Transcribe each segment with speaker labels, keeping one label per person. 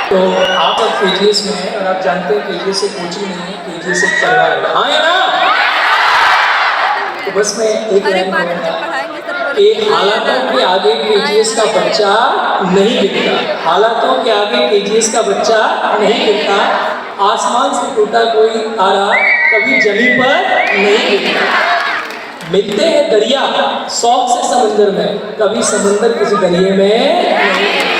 Speaker 1: तो आप अब केजीएस में हैं और आप जानते हैं केजीएस एक कोचिंग नहीं है, केजीएस एक परिवार है। हाँ या ना? तो बस मैं एक लाइन कहूँगा कि हालातों के आगे केजीएस का बच्चा नहीं गिरता, हालातों के आगे केजीएस का बच्चा नहीं गिरता, आसमान से टूटा कोई तारा कभी जमीन पर नहीं गिरता। मिलते हैं दरिया शौक से समंदर में, कभी समंदर किसी दरिया में नहीं।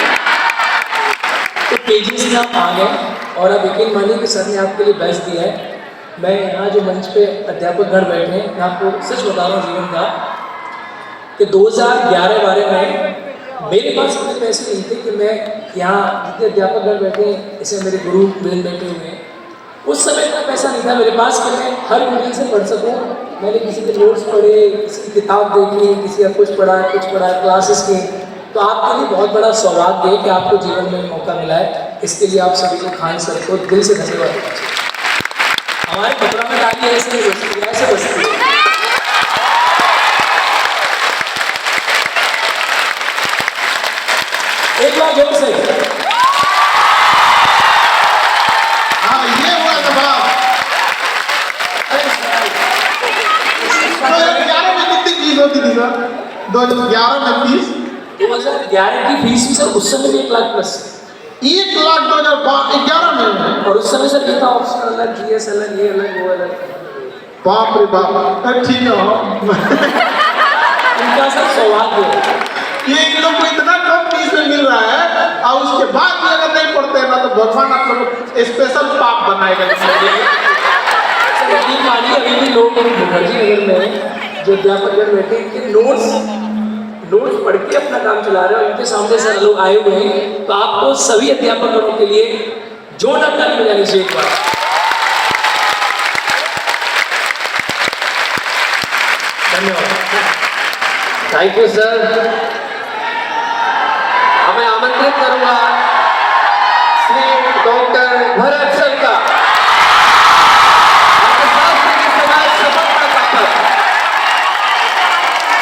Speaker 1: तो केजीएस में आप आ गए और आप यकीन मानिए कि सर ने आपके लिए बेस्ट दिया है। मैं यहाँ जो मंच पे अध्यापक घर बैठे हैं, मैं आपको सच बता रहा हूँ जीवन का कि 2011-12 में मेरे पास इतने पैसे नहीं थे कि मैं यहाँ जितने अध्यापक घर बैठे हैं, इसे मेरे गुरु बहन बैठे हुए हैं, उस समय इतना पैसा नहीं था मेरे पास कि मैं हर वीडियो से पढ़ सकूँ। मैंने किसी के नोट्स पढ़े, किसी की किताब देखी, किसी का कुछ पढ़ा, क्लासेस की। तो आपके लिए बहुत बड़ा सौभाग्य है कि आपको जीवन में मौका मिला है। इसके लिए आप सभी को खान सर को दिल से धन्यवाद देना चाहिए। हमारे कपड़ा में डालिए, ऐसे नहीं बचती, ऐसे बचती है। एक बार जोर से।
Speaker 2: हाँ, ये हुआ जवाब। 2011 में कितनी फीस होती थी सर? 2011 में फीस
Speaker 1: 2011 की फीस भी सर उस समय 1 लाख प्लस
Speaker 2: 1 लाख 2011 में।
Speaker 1: और उस समय सर ये था ऑप्शन अलग, जीएस अलग, ये अलग, वो अलग।
Speaker 2: बाप रे बाप, ठीक है।
Speaker 1: उनका सर सौभाग्य है।
Speaker 2: ये इन लोग को इतना कम फीस में मिल रहा है और उसके बाद भी अगर नहीं पढ़ते हैं ना तो भगवान आप लोग स्पेशल पाप बनाएगा।
Speaker 1: यकीन मानिए अभी भी लोग मुखर्जी नगर में जो अध्यापक बैठे इनके नोट्स पढ़ के अपना काम चला रहे हैं और इनके सामने सर लोग आए हुए हैं। तो आपको सभी अध्यापकों के लिए जोरदार ताली बजानी चाहिए एक बार। धन्यवाद,
Speaker 3: थैंक यू सर। हमें आमंत्रित करूंगा श्री डॉक्टर भरत सर का, समाज सफलता का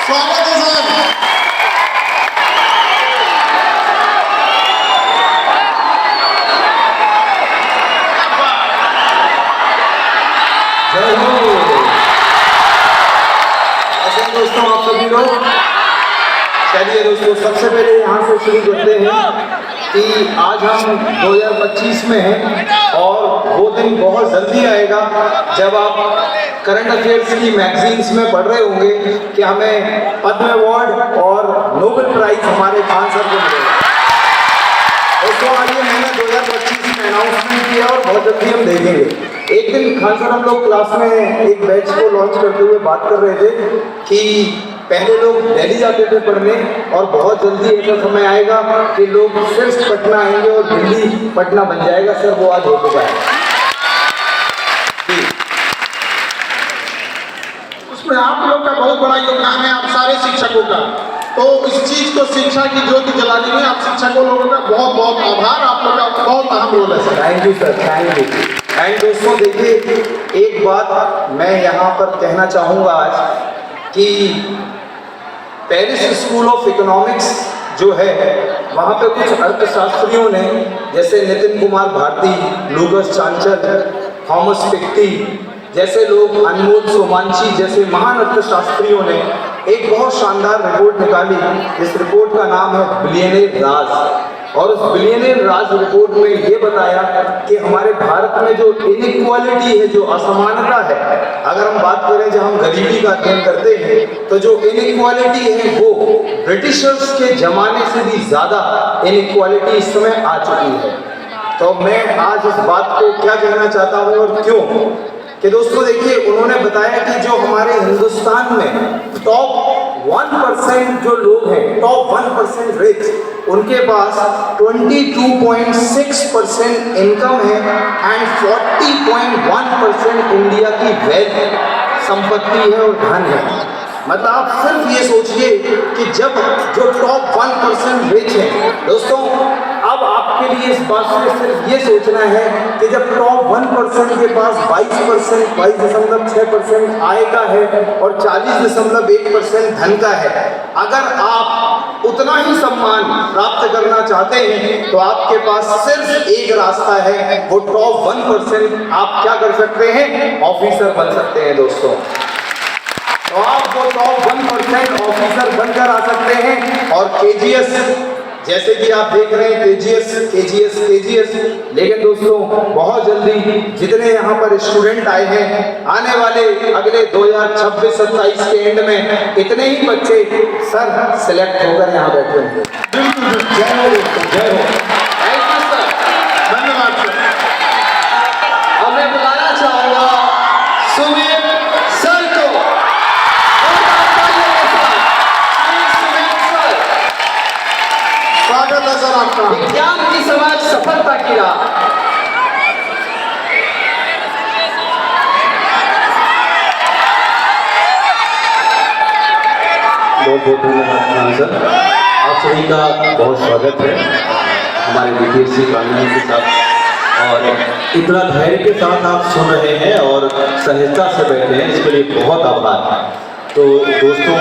Speaker 2: स्वागत है सर।
Speaker 4: दोस्तों आप सभी लोग, चलिए दोस्तों सबसे पहले यहाँ से शुरू करते हैं कि आज हम 2025 में हैं और वो दिन बहुत जल्दी आएगा जब आप करंट अफेयर्स की मैगजीन्स में पढ़ रहे होंगे कि हमें पद्म अवार्ड और नोबेल प्राइज हमारे खान सर को मिलेगा। दोस्तों आज ये मैंने 2025 में अनाउंसमेंट किया और बहुत जल्दी हम देखेंगे। एक दिन खान सर हम लोग क्लास में एक बैच को लॉन्च करते हुए बात कर रहे थे कि पहले लोग दिल्ली जाते थे पढ़ने और बहुत जल्दी ऐसा समय आएगा कि लोग सिर्फ पटना आएंगे और दिल्ली पटना बन जाएगा। सर वो आज हो चुका है।
Speaker 2: उसमें आप लोग का बहुत बड़ा योगदान है, आप सारे शिक्षकों का। तो इस चीज को शिक्षा की ज्योति जलाने में आप शिक्षकों लोगों का बहुत बहुत आभार। आप लोग का बहुत अहम रोल है sir.
Speaker 4: Thank you sir, thank you. And दोस्तों देखिए एक बात मैं यहाँ पर कहना चाहूँगा आज कि पेरिस स्कूल ऑफ इकोनॉमिक्स जो है वहाँ पे कुछ अर्थशास्त्रियों ने जैसे नितिन कुमार भारती, लूकस चांचल, थॉमस पिक्टी जैसे लोग, अनमोल सोमांशी जैसे महान अर्थशास्त्रियों ने एक बहुत शानदार रिपोर्ट निकाली। इस रिपोर्ट का नाम है बिलियनेयर राज। और उस बिलियनेयर राज रिपोर्ट में ये बताया कि हमारे भारत में जो इनइक्वालिटी है, जो असमानता है, अगर हम बात करें जब हम गरीबी का अध्ययन करते हैं तो जो इनइक्वालिटी है वो ब्रिटिशर्स के जमाने से भी ज़्यादा इनइक्वालिटी इस समय आ चुकी है। तो मैं आज इस बात को क्या कहना चाहता हूँ और क्यों कि दोस्तों देखिए उन्होंने बताया कि जो हमारे हिंदुस्तान में टॉप 1% जो लोग हैं, टॉप 1% रिच, उनके पास 22.6% इनकम है एंड 40.1% इंडिया की वेल्थ संपत्ति है और धन है। मतलब आप सिर्फ ये सोचिए कि जब जो टॉप 1% रिच है दोस्तों, अब आपके लिए इस बात से सिर्फ ये सोचना है कि जब टॉप 1% के पास 22%, 22.6% आय का है और 40.1% धन का है, अगर आप उतना ही सम्मान प्राप्त करना चाहते हैं तो आपके पास सिर्फ एक रास्ता है, वो टॉप 1%। आप क्या कर सकते हैं? ऑफिसर बन सकते हैं दोस्तों। तो आप वो टॉप 1% ऑफिसर बनकर आ सकते हैं। और केजीएस, जैसे कि आप देख रहे हैं, केजीएस, लेकिन दोस्तों बहुत जल्दी जितने यहाँ पर स्टूडेंट आए हैं, आने वाले अगले 2026-27 के एंड में इतने ही बच्चे सर सिलेक्ट होकर यहाँ बैठे होंगे। जय हो दोस्तों, जय हो।
Speaker 3: Thank you sir.
Speaker 2: धन्यवाद सर।
Speaker 3: अब मैं बुलाना चाहूंगा सुमित सर को।
Speaker 2: स्वागत है सर आपका।
Speaker 3: विज्ञान की समाज सफलता की राह।
Speaker 5: बहुत बहुत धन्यवाद खान सर, आप सभी का बहुत स्वागत है हमारे बीपीएससी कानून के साथ। और इतना धैर्य के साथ आप सुन रहे हैं और सहजता से बैठे हैं, इसके लिए बहुत आभार। तो दोस्तों,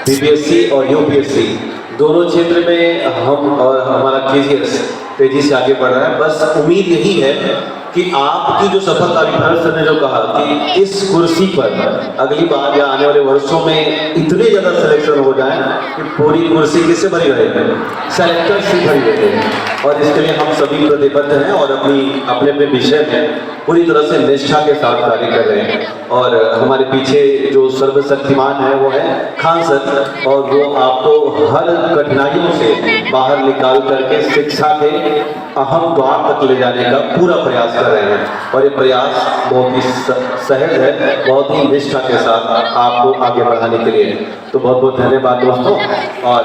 Speaker 5: बीपीएससी और यूपीएससी दोनों क्षेत्र में हम और हमारा केजीएस तेजी से आगे बढ़ रहा है। बस उम्मीद यही है कि आपकी जो सफलता, अभी भरत सर ने जो कहा कि इस कुर्सी पर अगली बार या आने वाले वर्षों में इतने ज़्यादा सिलेक्शन हो जाए कि पूरी कुर्सी किससे भरी रहे, सेलेक्टर से भरी रहे। और इसके लिए हम सभी प्रतिबद्ध हैं और अपने अपने विषय में पूरी तरह से निष्ठा के साथ कार्य कर रहे हैं। और हमारे पीछे जो सर्वशक्तिमान है वो है खान सर, और वो आपको हर कठिनाइयों से बाहर निकाल करके शिक्षा के अहम द्वार तक ले जाने का पूरा प्रयास कर रहे हैं। और ये प्रयास बहुत ही सहज है, बहुत ही निष्ठा के साथ आपको आगे बढ़ाने के लिए। तो बहुत बहुत धन्यवाद दोस्तों। और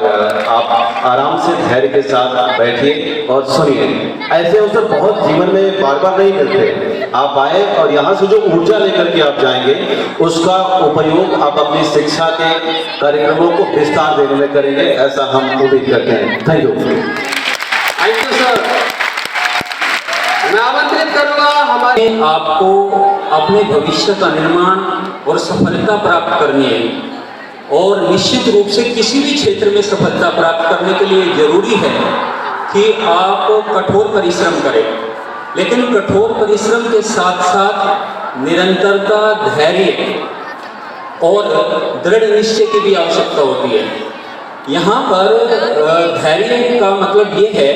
Speaker 5: आप आराम से धैर्य के साथ बैठिए और सुनिए। ऐसे अवसर बहुत जीवन में बार बार नहीं मिलते। आप आए और यहाँ से जो ऊर्जा लेकर के आप जाएंगे, उसका उपयोग आप अपनी शिक्षा के कार्यक्रमों को विस्तार देने में करेंगे, ऐसा हम उम्मीद करते हैं। Thank you.
Speaker 3: Thank you sir. मैं आमंत्रित करूंगा हमारे
Speaker 1: आपको अपने भविष्य का निर्माण और सफलता प्राप्त करनी है। और निश्चित रूप से किसी भी क्षेत्र में सफलता प्राप्त करने के लिए जरूरी है कि आप कठोर परिश्रम करें, लेकिन कठोर परिश्रम के साथ साथ निरंतरता, धैर्य और दृढ़ निश्चय की भी आवश्यकता होती है। यहाँ पर धैर्य का मतलब ये है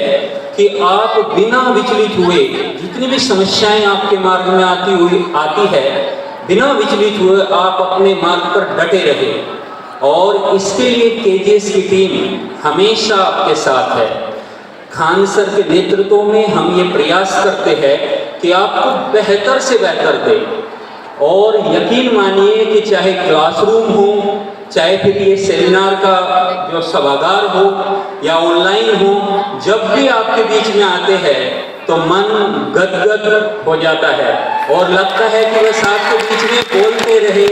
Speaker 1: कि आप बिना विचलित हुए, जितनी भी समस्याएं आपके मार्ग में आती है, बिना विचलित हुए आप अपने मार्ग पर डटे रहे। और इसके लिए केजीएस की टीम हमेशा आपके साथ है। खान सर के नेतृत्व में हम ये प्रयास करते हैं कि आपको बेहतर से बेहतर दें। और यकीन मानिए कि चाहे क्लासरूम हो, चाहे फिर ये सेमिनार का जो सभागार हो या ऑनलाइन हो, जब भी आपके बीच में आते हैं तो मन गदगद हो जाता है और लगता है कि बस आपके बीच में बोलते रहे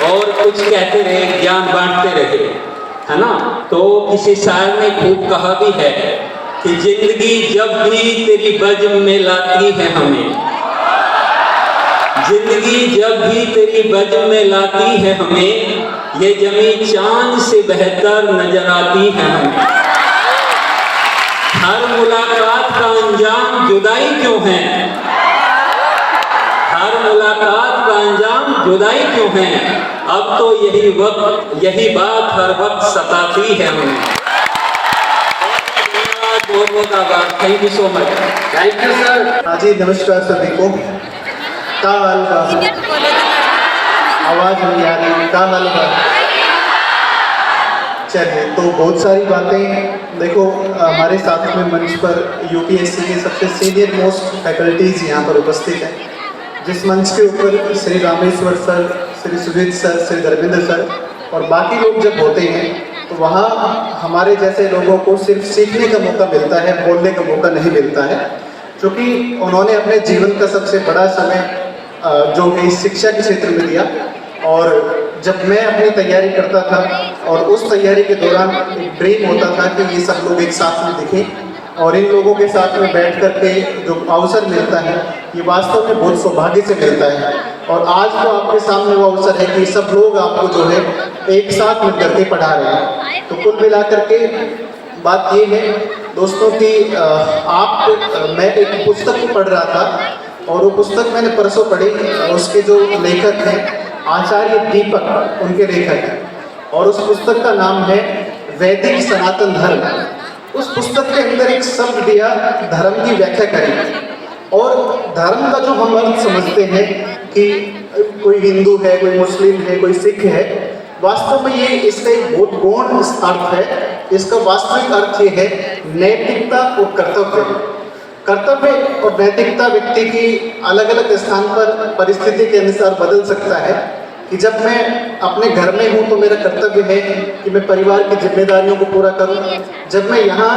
Speaker 1: और कुछ कहते रहे, ज्ञान बांटते रहे, है ना। तो किसी शायर ने खूब कहा भी है कि जिंदगी जब भी तेरी बज़्म में लाती है हमें, जिंदगी जब भी तेरी बज़्म में लाती है हमें, ये जमी चांद से बेहतर नजर आती है हमें। हर मुलाकात का अंजाम जुदाई क्यों है, हर मुलाकात का अंजाम जुदाई क्यों है, अब तो यही बात हर वक्त सताती है हमें। बहुत बहुत आभार। Thank you so much.
Speaker 3: Thank you sir.
Speaker 2: हाँ जी, नमस्कार सभी को। का हाल बा? आवाज नहीं आ रही। का हाल बा? चलिए, तो बहुत सारी बातें देखो, हमारे साथ में मंच पर यूपीएससी के सबसे सीनियर मोस्ट फैकल्टीज यहाँ पर उपस्थित हैं। जिस मंच के ऊपर Shri Rameshwar sir, Shri Sujeet sir, Shri Dharmendra sir और बाकी लोग जब होते हैं तो वहाँ हमारे जैसे लोगों को सिर्फ सीखने का मौका मिलता है, बोलने का मौका नहीं मिलता है। क्योंकि उन्होंने अपने जीवन का सबसे बड़ा समय जो है शिक्षा के क्षेत्र में दिया। और जब मैं अपनी तैयारी करता था और उस तैयारी के दौरान एक ड्रीम होता था कि ये सब लोग एक साथ में दिखें और इन लोगों के साथ में बैठ कर के जो अवसर मिलता है ये वास्तव में बहुत सौभाग्य से मिलता है। और आज तो आपके सामने वो अवसर है कि सब लोग आपको जो है एक साथ मिल करके पढ़ा रहे हैं। तो कुल मिलाकर के बात ये है दोस्तों कि मैं एक पुस्तक को पढ़ रहा था और वो पुस्तक मैंने परसों पढ़ी। उसके जो लेखक हैं आचार्य दीपक उनके लेखक हैं और उस पुस्तक का नाम है वैदिक सनातन धर्म। उस पुस्तक के अंदर एक शब्द दिया धर्म की व्याख्या करी और धर्म का जो हम अर्थ समझते हैं कि कोई हिंदू है, कोई मुस्लिम है, कोई सिख है, वास्तव में ये इसका एक बहुत गौण अर्थ है। इसका वास्तविक अर्थ ये है नैतिकता और कर्तव्य। कर्तव्य और नैतिकता व्यक्ति की अलग अलग स्थान पर परिस्थिति के अनुसार बदल सकता है कि जब मैं अपने घर में हूँ तो मेरा कर्तव्य है कि मैं परिवार की जिम्मेदारियों को पूरा करूँ। जब मैं यहाँ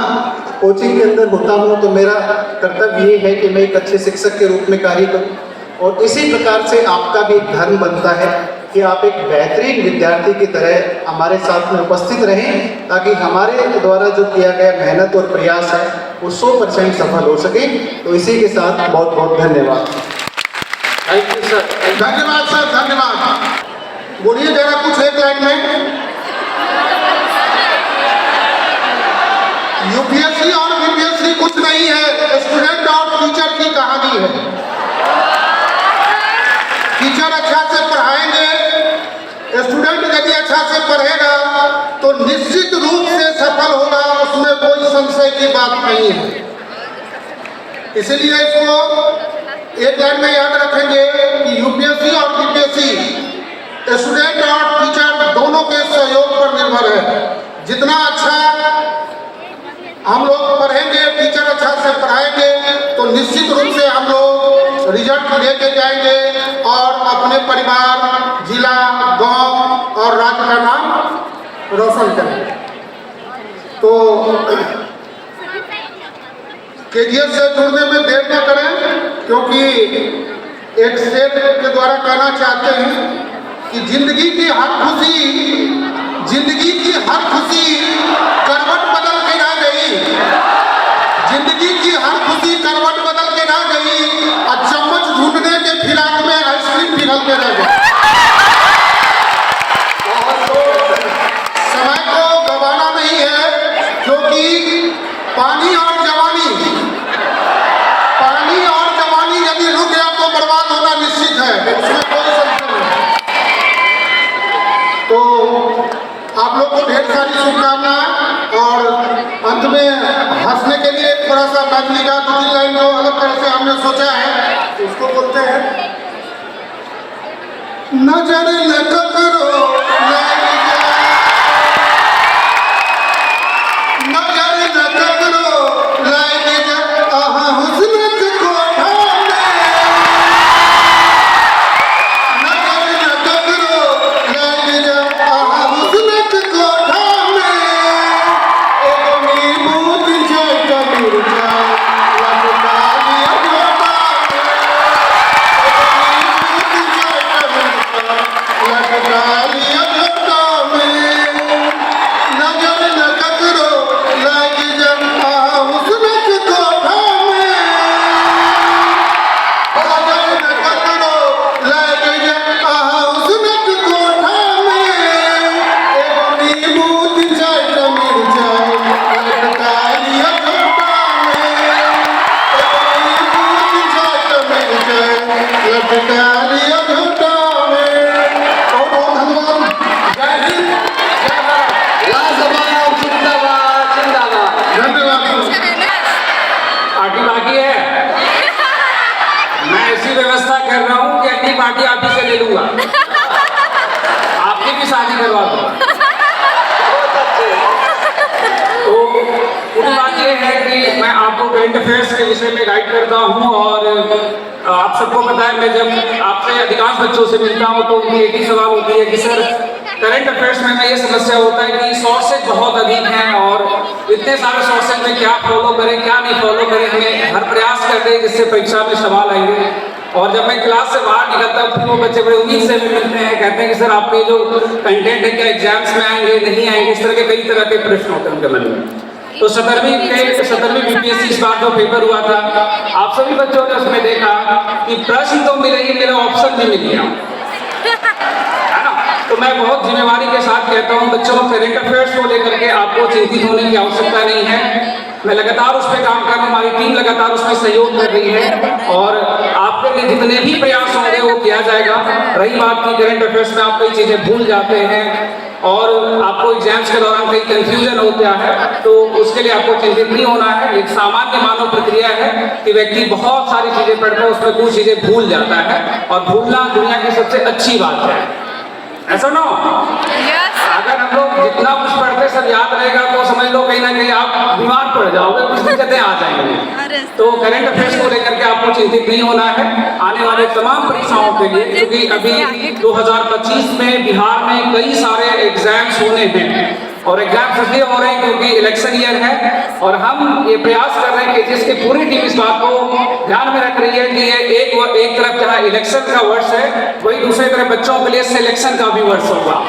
Speaker 2: कोचिंग के अंदर होता हूँ तो मेरा कर्तव्य ये है कि मैं एक अच्छे शिक्षक के रूप में कार्य करूँ। और इसी प्रकार से आपका भी एक धर्म बनता है कि आप एक बेहतरीन विद्यार्थी की तरह हमारे साथ में उपस्थित रहें ताकि हमारे द्वारा जो किया गया मेहनत और प्रयास है वो 100% सफल हो सके। तो इसी के साथ बहुत बहुत धन्यवाद।
Speaker 3: Thank you sir.
Speaker 6: धन्यवाद सर, धन्यवाद। बोलिए जरा कुछ एक लाइन में। यूपीएससी और बीपीएससी कुछ नहीं है, स्टूडेंट और टीचर की कहानी है। टीचर अच्छा से पढ़ाएंगे, स्टूडेंट यदि अच्छा से पढ़ेगा तो निश्चित रूप से सफल होगा, उसमें कोई संशय की बात नहीं है। इसलिए इसको एक लाइन में याद रखेंगे कि यूपीएससी और बीपीएससी स्टूडेंट और टीचर दोनों के सहयोग पर निर्भर है। जितना अच्छा हम लोग पढ़ेंगे, टीचर अच्छा से पढ़ाएंगे तो निश्चित रूप से हम लोग रिजल्ट लेके जाएंगे और अपने परिवार, जिला, गांव और राज्य का नाम रोशन करेंगे। तो केजीएस से जुड़ने में देर न करें, क्योंकि एक शेर के द्वारा कहना चाहते हैं कि जिंदगी की हर खुशी करवट बदल के ना गई। जिंदगी की हर खुशी करवट बदल के ना गई और चम्मच ढूंढने के फिराक में आइसक्रीम पिघल के रह गई। समय को गंवाना नहीं है, क्योंकि पानी और जवानी यदि रुक गया तो बर्बाद होना निश्चित है, उसमें कोई संशय नहीं। तो आप लोग को ढेर सारी शुभकामनाएं और अंत में हंसने के लिए थोड़ा सा मैथिली का 2-3 लाइन जो अलग तरह से हमने सोचा है उसको बोलते हैं। नजर न करो
Speaker 1: पार्टी आप ही से ले लूंगा, आपकी भी शादी करवा दूंगा। तो पूरी बात ये है कि मैं आपको करंट अफेयर्स के विषय में गाइड करता हूँ और आप सबको पता है मैं जब आपसे अधिकांश बच्चों से मिलता हूँ तो उनकी एक ही सवाल होती है कि सर करंट अफेयर्स में ये समस्या होता है कि सोर्सेज बहुत अधिक हैं और इतने सारे सोर्सेज में क्या फॉलो करें क्या नहीं फॉलो करें, हमें हर प्रयास करते हैं जिससे परीक्षा में सवाल आएंगे। और जब मैं क्लास से बाहर निकलता हूँ फिर वो बच्चे बड़े उम्मीद से भी मिलते हैं, कहते हैं कि सर आपके जो कंटेंट है क्या एग्जाम्स में आएंगे नहीं आएंगे, इस तरह के कई तरह के प्रश्न होते हैं उनके मन में। तो 17वीं बीपीएससी इस बार जो पेपर हुआ था, आप सभी बच्चों ने उसमें देखा कि प्रश्न तो मिले ही मिले, ऑप्शन भी मिल गया, है ना। तो मैं बहुत जिम्मेवारी के साथ कहता हूँ बच्चों, करंट अफेयर्स को लेकर के आपको चिंतित होने की आवश्यकता नहीं है। मैं लगातार उस पर काम कर रहा हूँ, हमारी टीम लगातार उसमें सहयोग कर रही है और आपके लिए जितने भी प्रयास होंगे वो किया जाएगा। रही बात की करंट अफेयर्स में आप कई चीज़ें भूल जाते हैं और आपको एग्जाम्स के दौरान कई कंफ्यूजन होता है, तो उसके लिए आपको चिंतित नहीं होना है। एक सामान्य मानव प्रक्रिया है कि व्यक्ति बहुत सारी चीज़ें पढ़ता है, उसमें कुछ चीज़ें भूल जाता है और भूलना दुनिया की सबसे अच्छी बात है, ऐसा ना। अगर हम लोग जितना कुछ पढ़ते सब याद रहेगा तो समझ लो कहीं ना कहीं आप बीमार पड़ जाओगे, कुछ दिक्कतें आ जाएंगी। तो करंट अफेयर्स को लेकर के आपको चिंतित नहीं होना है आने वाले तमाम परीक्षाओं के लिए, क्योंकि अभी 2025 में बिहार में कई सारे एग्जाम्स होने हैं और एग्जाम्स इसलिए हो रहे हैं क्योंकि इलेक्शन ईयर है और हम ये प्रयास कर रहे हैं कि जिसकी पूरी टीम इस बात को ध्यान में रख रही है कि ये एक तरफ जहाँ इलेक्शन का वर्ष है वही दूसरी तरफ बच्चों के लिए सिलेक्शन का भी वर्ष होगा।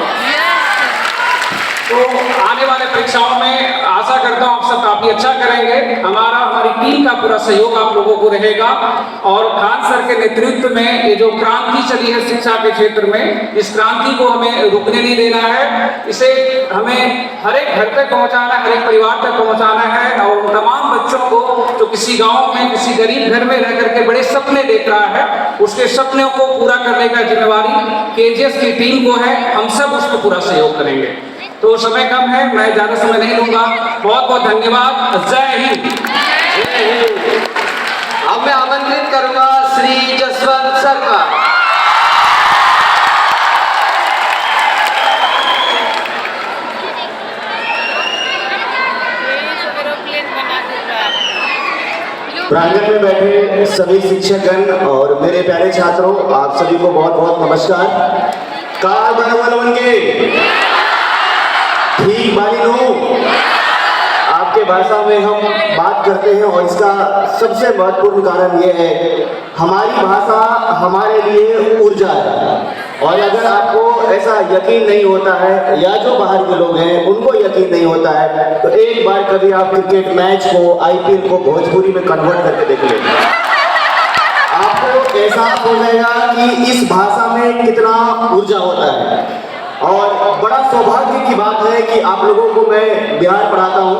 Speaker 1: तो आने वाले परीक्षाओं में आशा करता हूँ आप सब काफी अच्छा करेंगे। हमारी टीम का पूरा सहयोग आप लोगों को रहेगा और खान सर के नेतृत्व में ये जो क्रांति चली है शिक्षा के क्षेत्र में, इस क्रांति को हमें रुकने नहीं देना है। इसे हमें हर एक घर तक पहुंचाना है, हर एक परिवार तक पहुंचाना है और उन तमाम बच्चों को जो किसी गाँव में किसी गरीब घर में रह करके बड़े सपने देख रहा है, उसके सपनों को पूरा करने का जिम्मेवारी केजीएस की टीम को है। हम सब उस पर पूरा सहयोग करेंगे। तो समय कम है, मैं ज़्यादा समय नहीं लूँगा। बहुत बहुत धन्यवाद। जय हिंद।
Speaker 3: अब मैं आमंत्रित करूंगा श्री जसवंत सर का।
Speaker 5: प्रांगण में बैठे सभी शिक्षकगण और मेरे प्यारे छात्रों, आप सभी को बहुत बहुत नमस्कार। काल बनवन के ठीक बालिनो आपके भाषा में हम बात करते हैं और इसका सबसे महत्वपूर्ण कारण ये है, हमारी भाषा हमारे लिए ऊर्जा है। और अगर आपको ऐसा यकीन नहीं होता है या जो बाहर के लोग हैं उनको यकीन नहीं होता है तो एक बार कभी आप क्रिकेट मैच को, आईपीएल को भोजपुरी में कन्वर्ट करके देख लेंगे, आपको एहसास हो जाएगा कि इस भाषा में कितना ऊर्जा होता है। और बड़ा सौभाग्य की बात है कि आप लोगों को मैं बिहार पढ़ाता हूँ।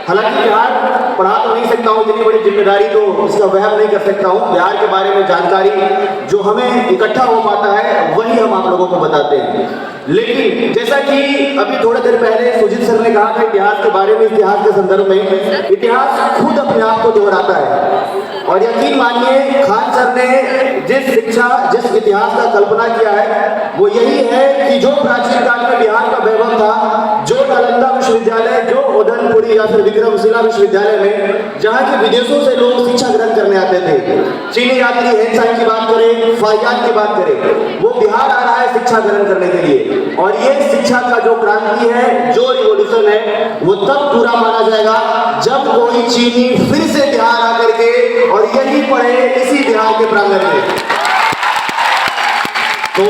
Speaker 5: हालांकि बिहार पढ़ा तो नहीं सकता हूँ, इतनी बड़ी जिम्मेदारी तो इसका वहम नहीं कर सकता हूँ। बिहार के बारे में जानकारी जो हमें इकट्ठा हो पाता है वही हम आप लोगों को बताते हैं। लेकिन जैसा कि अभी थोड़ी देर पहले सुजीत सर ने कहा था इतिहास के बारे में, इतिहास के संदर्भ में, इतिहास खुद अपने आप को दोहराता है। और यकीन मानिए खान सर ने जिस इतिहास का कल्पना किया है वो यही है कि जो प्राचीन काल में बिहार का वैभव था, जो नालंदा विश्वविद्यालय, जो उदयपुरी या फिर विक्रमशिला विश्वविद्यालय में जहाँ के विदेशों से लोग शिक्षा ग्रहण करने आते थे, चीनी यात्री हेनसांग की बात करें, फाहियान की बात करें, वो बिहार आ रहा है शिक्षा ग्रहण करने के लिए। और ये शिक्षा का जो क्रांति है, जो रिवॉल्यूशन है, वो तब पूरा माना जाएगा जब कोई चीनी फिर से बिहार आकर के और यही पढ़े इसी बिहार के प्रांगण में। तो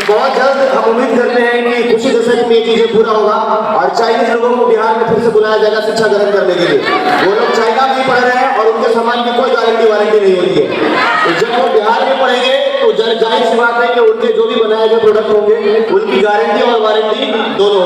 Speaker 5: बहुत जल्द हम उम्मीद करते हैं कि कुछ ही दशक में ये चीजें पूरा होगा और चाइनीज लोगों को बिहार में फिर से बुलाया जाएगा शिक्षा ग्रहण करने के लिए। वो लोग चाइना में पढ़ रहे हैं और उनके सामान की कोई गारंटी वारंटी नहीं होती है। तो जब वो बिहार में पढ़ेंगे तो जाहिर सी बात है कि उनके जो भी बनाए गए प्रोडक्ट होंगे उनकी गारंटी और वारंटी दोनों